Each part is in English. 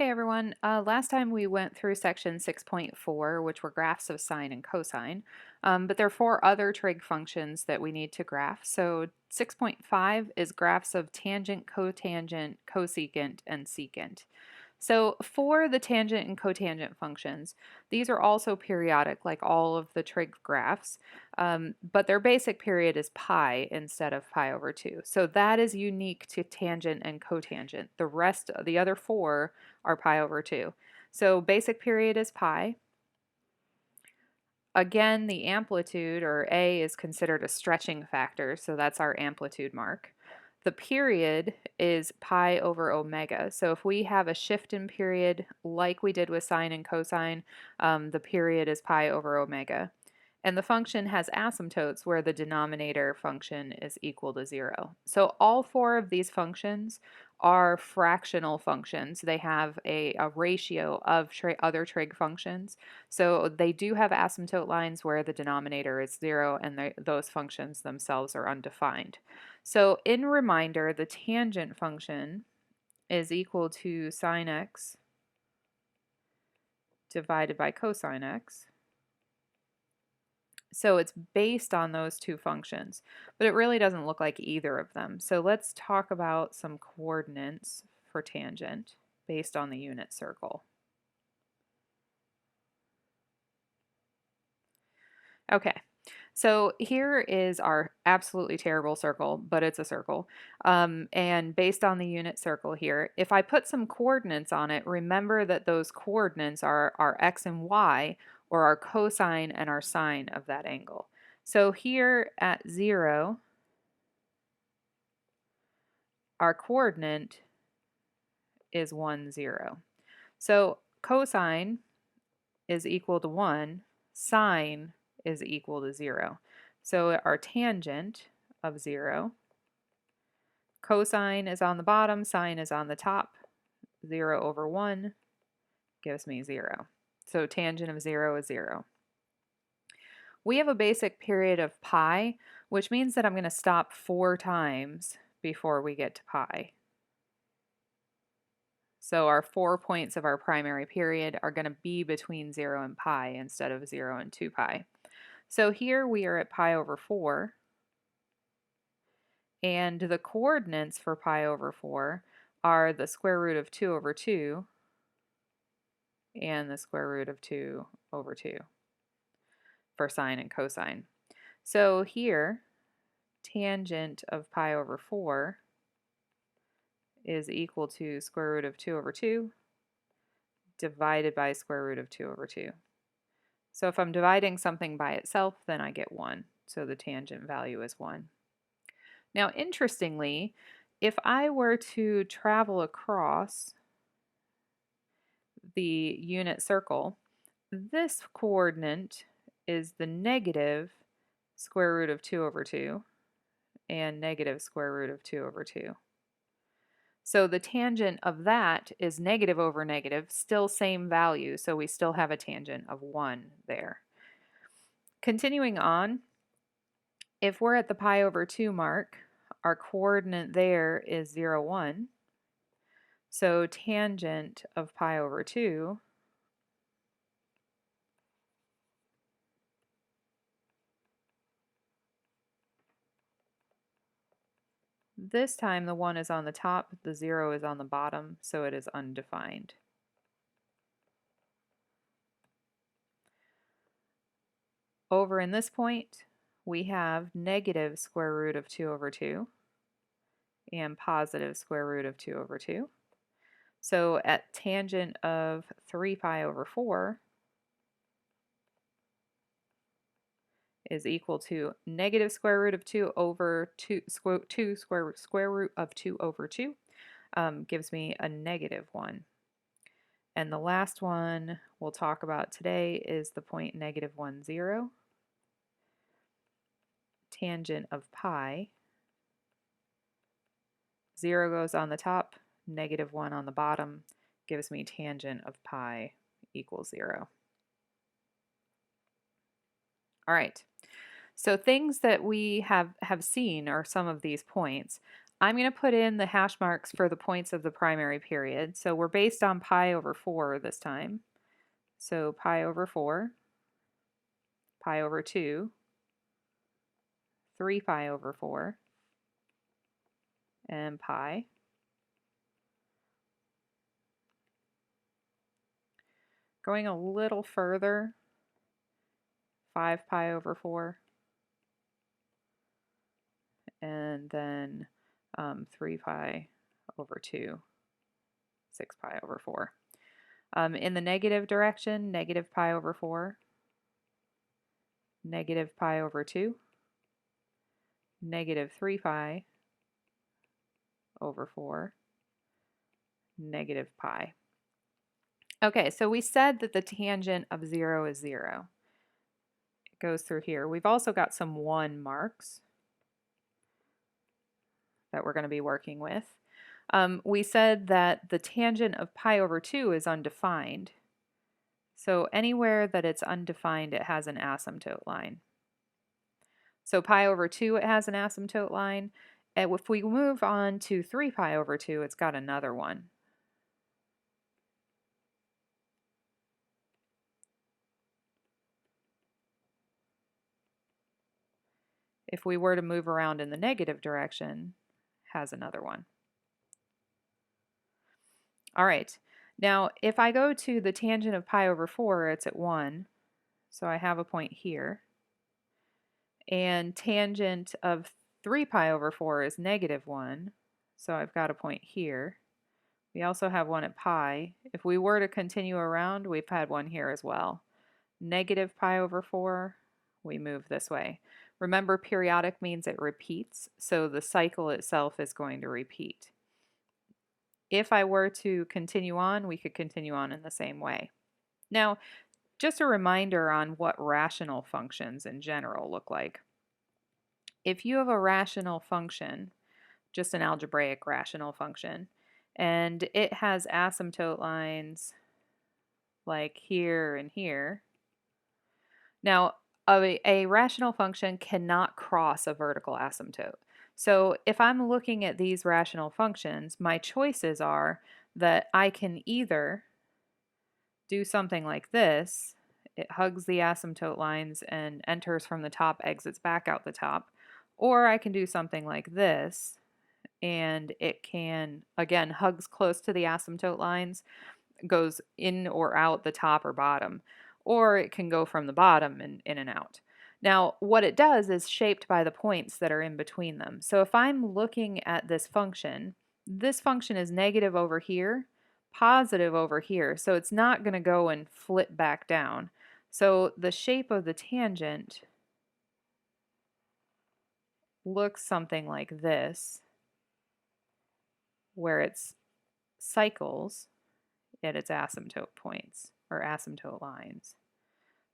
Hey everyone, last time we went through section 6.4, which were graphs of sine and cosine, but there are four other trig functions that we need to graph. So 6.5 is graphs of tangent, cotangent, cosecant, and secant. So for the tangent and cotangent functions, these are also periodic like all of the trig graphs, but their basic period is pi instead of pi over 2. So that is unique to tangent and cotangent. The rest, the other four, are pi over 2. So basic period is pi. Again, the amplitude, or A, is considered a stretching factor, so that's our amplitude mark. The period is pi over omega. So if we have a shift in period like we did with sine and cosine, the period is pi over omega. And the function has asymptotes where the denominator function is equal to 0. So all four of these functions are fractional functions. They have a ratio of other trig functions. So they do have asymptote lines where the denominator is 0 and those functions themselves are undefined. So in reminder, the tangent function is equal to sine x divided by cosine x. So it's based on those two functions, but it really doesn't look like either of them. So let's talk about some coordinates for tangent based on the unit circle. Okay, so here is our absolutely terrible circle, but it's a circle. And based on the unit circle here, if I put some coordinates on it, remember that those coordinates are our x and y, or our cosine and our sine of that angle. So here at 0, our coordinate is 1, 0. So cosine is equal to 1, sine is equal to 0. So our tangent of 0, cosine is on the bottom, sine is on the top, 0 over 1 gives me 0. So tangent of 0 is 0. We have a basic period of pi, which means that I'm going to stop 4 times before we get to pi. So our 4 points of our primary period are going to be between 0 and pi instead of 0 and 2 pi. So here we are at pi over 4, and the coordinates for pi over 4 are the square root of 2 over 2 and the square root of 2 over 2 for sine and cosine. So here, tangent of pi over 4 is equal to square root of 2 over 2 divided by square root of 2 over 2. So if I'm dividing something by itself, then I get 1. So the tangent value is 1. Now, interestingly, if I were to travel across the unit circle, this coordinate is the negative square root of 2 over 2 and negative square root of 2 over 2. So the tangent of that is negative over negative, still same value, so we still have a tangent of 1 there. Continuing on, if we're at the pi over 2 mark, our coordinate there is 0, 1. So tangent of pi over 2 this time the 1 is on the top, the 0 is on the bottom, so it is undefined. Over in this point, we have negative square root of 2 over 2 and positive square root of 2 over 2. So at tangent of 3 pi over 4 is equal to negative square root of 2 over 2, square root of 2 over 2 gives me a negative 1. And the last one we'll talk about today is the point negative 1, 0. Tangent of pi, 0 goes on the top, negative 1 on the bottom, gives me tangent of pi equals 0. All right, so things that we have seen are some of these points. I'm going to put in the hash marks for the points of the primary period. So we're based on pi over 4 this time. So pi over 4, pi over 2, 3 pi over 4, and pi. Going a little further, 5 pi over 4, and then 3 pi over 2, 6 pi over 4. In the negative direction, negative pi over 4, negative pi over 2, negative 3 pi over 4, negative pi. Okay, so we said that the tangent of 0 is 0. It goes through here. We've also got some 1 marks that we're going to be working with. We said that the tangent of pi over 2 is undefined. So anywhere that it's undefined, it has an asymptote line. So pi over 2, it has an asymptote line. And if we move on to 3 pi over 2, it's got another one. If we were to move around in the negative direction, has another one. All right, now if I go to the tangent of pi over 4, it's at 1, so I have a point here. And tangent of 3 pi over 4 is negative 1, so I've got a point here. We also have one at pi. If we were to continue around, we've had one here as well. Negative pi over 4, we move this way. Remember, periodic means it repeats, so the cycle itself is going to repeat. If I were to continue on, we could continue on in the same way. Now, just a reminder on what rational functions in general look like. If you have a rational function, just an algebraic rational function, and it has asymptote lines like here and here. Now, a rational function cannot cross a vertical asymptote. So if I'm looking at these rational functions, my choices are that I can either do something like this. It hugs the asymptote lines and enters from the top, exits back out the top. Or I can do something like this, and it can, again, hugs close to the asymptote lines, goes in or out the top or bottom, or it can go from the bottom and in and out. Now, what it does is shaped by the points that are in between them. So if I'm looking at this function is negative over here, positive over here, so it's not going to go and flip back down. So the shape of the tangent looks something like this, where it's cycles at its asymptote points or asymptote lines.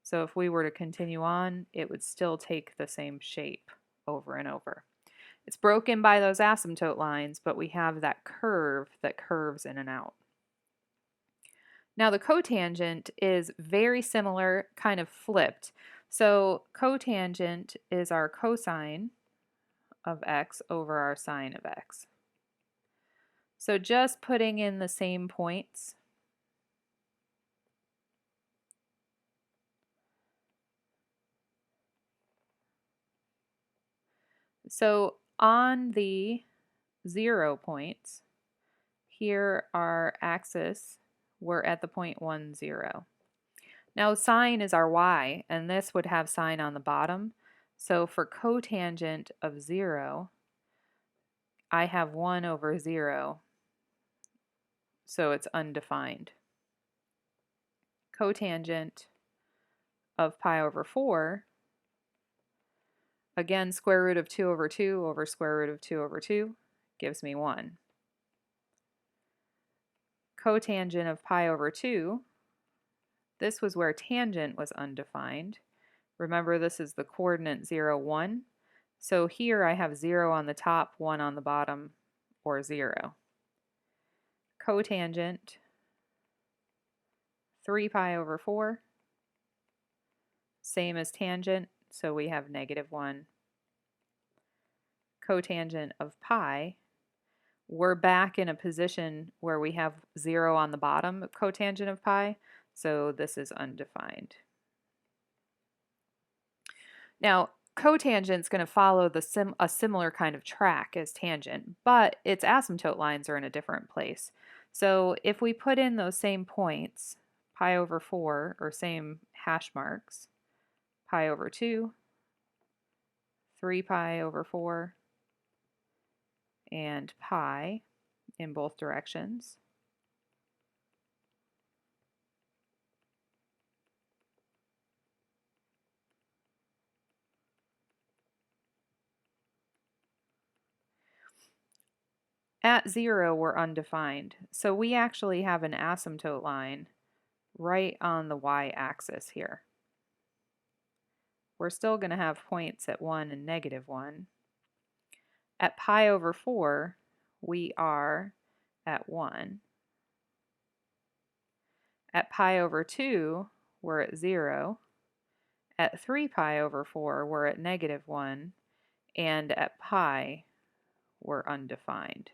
So if we were to continue on, it would still take the same shape over and over. It's broken by those asymptote lines, but we have that curve that curves in and out. Now the cotangent is very similar, kind of flipped. So cotangent is our cosine of x over our sine of x. So just putting in the same points. So on the 0 points, here our axis, we're at the point 1, 0. Now sine is our y, and this would have sine on the bottom. So for cotangent of 0, I have 1 over 0, so it's undefined. Cotangent of pi over 4, again, square root of 2 over 2 over square root of 2 over 2 gives me 1. Cotangent of pi over 2, this was where tangent was undefined. Remember, this is the coordinate 0, 1. So here I have 0 on the top, 1 on the bottom, or 0. Cotangent 3 pi over 4, same as tangent, so we have negative 1. Cotangent of pi we're back in a position where we have 0 on the bottom cotangent of pi, so this is undefined. Now, cotangent's going to follow a similar kind of track as tangent, but its asymptote lines are in a different place. So if we put in those same points, pi over 4, or same hash marks, pi over 2, 3 pi over 4, and pi in both directions, at 0 we're undefined. So we actually have an asymptote line right on the y-axis here. We're still going to have points at 1 and -1. At pi over 4, we are at 1. At pi over 2, we're at 0. At 3 pi over 4, we're at -1. And at pi, we're undefined.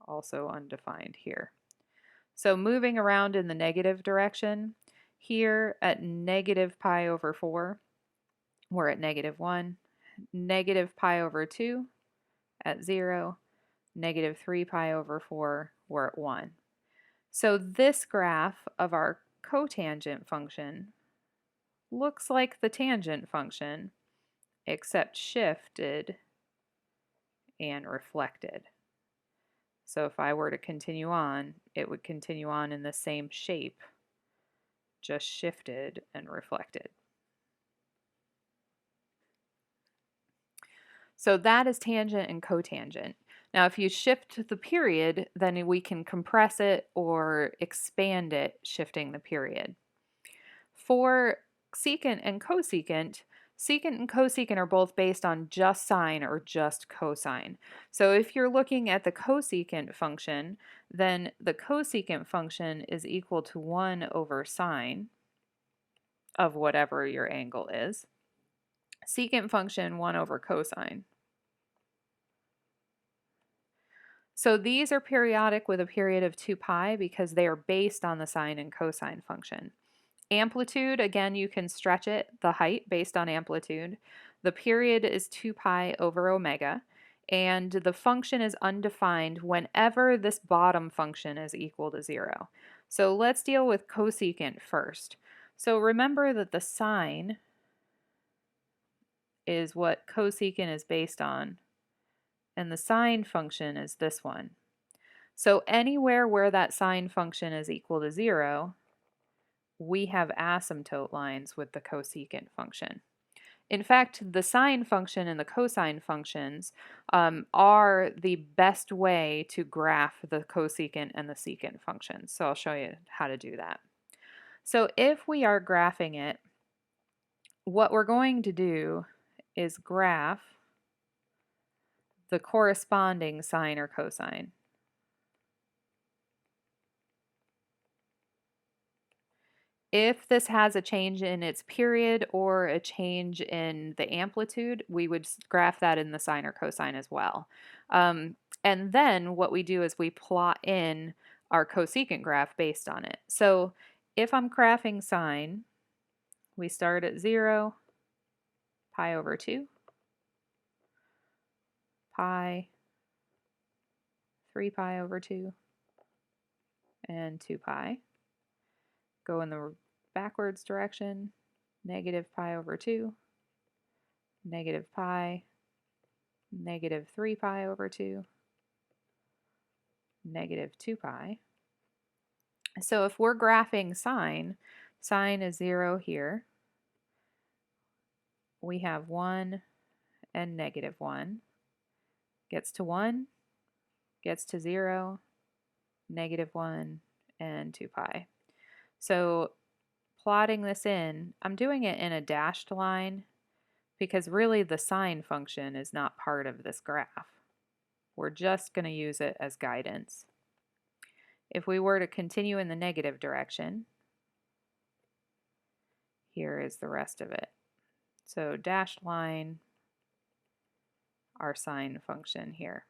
Also undefined here. So moving around in the negative direction, here at negative pi over 4, we're at -1. Negative pi over 2 at 0. Negative 3 pi over 4, we're at 1. So this graph of our cotangent function looks like the tangent function, except shifted and reflected. So if I were to continue on, it would continue on in the same shape, just shifted and reflected. So that is tangent and cotangent. Now if you shift the period, then we can compress it or expand it, shifting the period. For secant and cosecant, secant and cosecant are both based on just sine or just cosine. So if you're looking at the cosecant function, then the cosecant function is equal to 1 over sine of whatever your angle is. Secant function 1 over cosine. So these are periodic with a period of 2 pi because they are based on the sine and cosine function. Amplitude, again, you can stretch it, the height based on amplitude. The period is 2 pi over omega, and the function is undefined whenever this bottom function is equal to 0. So let's deal with cosecant first. So remember that the sine is what cosecant is based on, and the sine function is this one. So anywhere where that sine function is equal to 0, we have asymptote lines with the cosecant function. In fact, the sine function and the cosine functions are the best way to graph the cosecant and the secant functions. So I'll show you how to do that. So if we are graphing it, what we're going to do is graph the corresponding sine or cosine. If this has a change in its period or a change in the amplitude, we would graph that in the sine or cosine as well. And then what we do is we plot in our cosecant graph based on it. So if I'm graphing sine, we start at 0, pi over 2, pi, 3 pi over 2, and 2 pi. Go in the backwards direction, negative pi over 2, negative pi, negative 3 pi over 2, negative 2 pi. So if we're graphing sine, sine is 0 here. We have 1 and -1. Gets to 1, gets to 0, -1, and 2 pi. So plotting this in, I'm doing it in a dashed line because really the sine function is not part of this graph. We're just going to use it as guidance. If we were to continue in the negative direction, here is the rest of it. So dashed line our sine function here.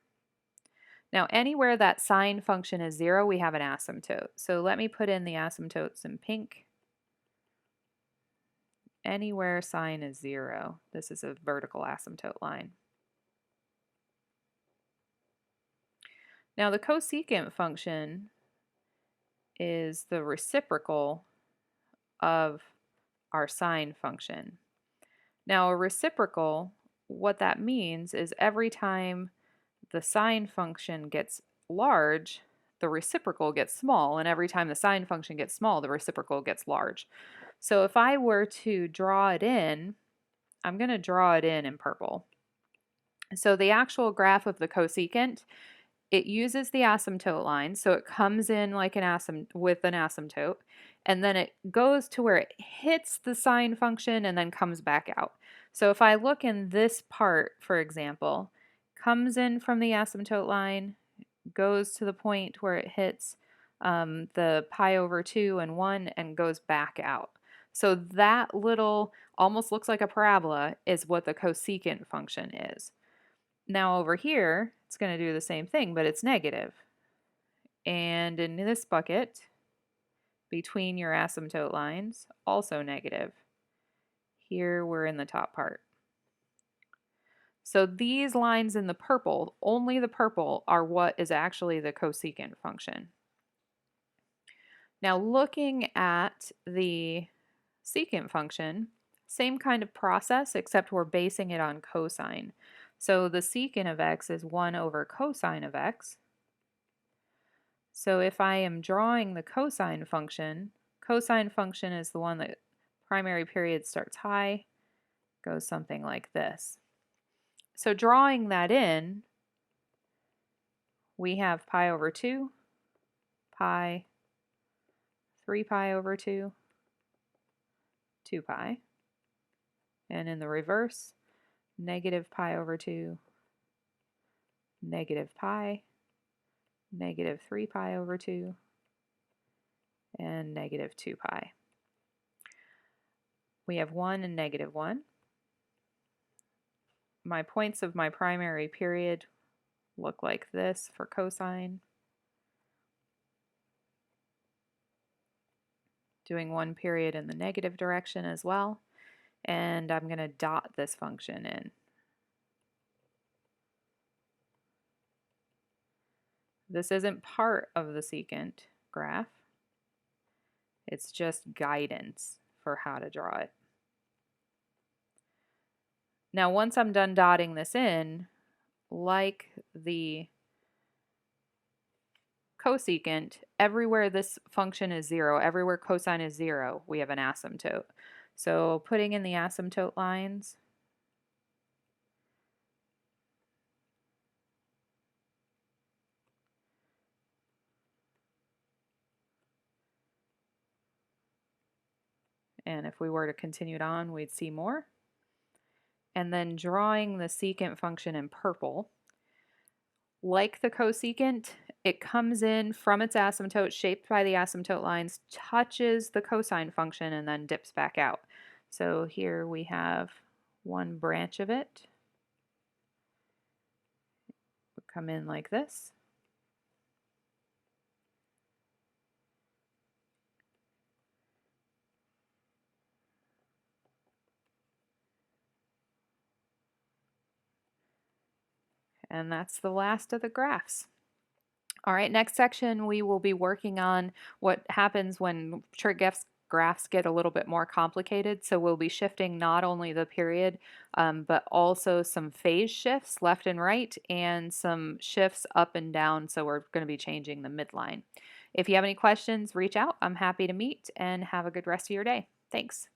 Now, anywhere that sine function is 0, we have an asymptote. So let me put in the asymptotes in pink. Anywhere sine is 0, this is a vertical asymptote line. Now, the cosecant function is the reciprocal of our sine function. Now, a reciprocal, what that means is every time the sine function gets large, the reciprocal gets small, and every time the sine function gets small, the reciprocal gets large. So if I were to draw it in, I'm going to draw it in purple. So the actual graph of the cosecant, it uses the asymptote line, so it comes in like with an asymptote, and then it goes to where it hits the sine function and then comes back out. So if I look in this part, for example, comes in from the asymptote line, goes to the point where it hits the pi over 2 and 1 and goes back out. So that little, almost looks like a parabola, is what the cosecant function is. Now over here, it's going to do the same thing, but it's negative. And in this bucket, between your asymptote lines, also negative. Here we're in the top part. So these lines in the purple, only the purple, are what is actually the cosecant function. Now looking at the secant function, same kind of process, except we're basing it on cosine. So the secant of x is 1 over cosine of x. So if I am drawing the cosine function is the one that primary period starts high, goes something like this. So drawing that in, we have pi over 2, pi, 3 pi over 2, 2 pi, and in the reverse, negative pi over 2, negative pi, negative 3 pi over 2, and negative 2 pi. We have 1 and negative 1. My points of my primary period look like this for cosine. Doing one period in the negative direction as well, and I'm going to dot this function in. This isn't part of the secant graph. It's just guidance for how to draw it. Now once I'm done dotting this in, like the cosecant, everywhere this function is 0, everywhere cosine is 0, we have an asymptote. So putting in the asymptote lines, and if we were to continue it on, we'd see more. And then drawing the secant function in purple. Like the cosecant, it comes in from its asymptote, shaped by the asymptote lines, touches the cosine function, and then dips back out. So here we have one branch of it. Would come in like this. And that's the last of the graphs. All right, next section we will be working on what happens when trig graphs get a little bit more complicated. So we'll be shifting not only the period, but also some phase shifts left and right and some shifts up and down. So we're going to be changing the midline. If you have any questions, reach out. I'm happy to meet, and have a good rest of your day. Thanks.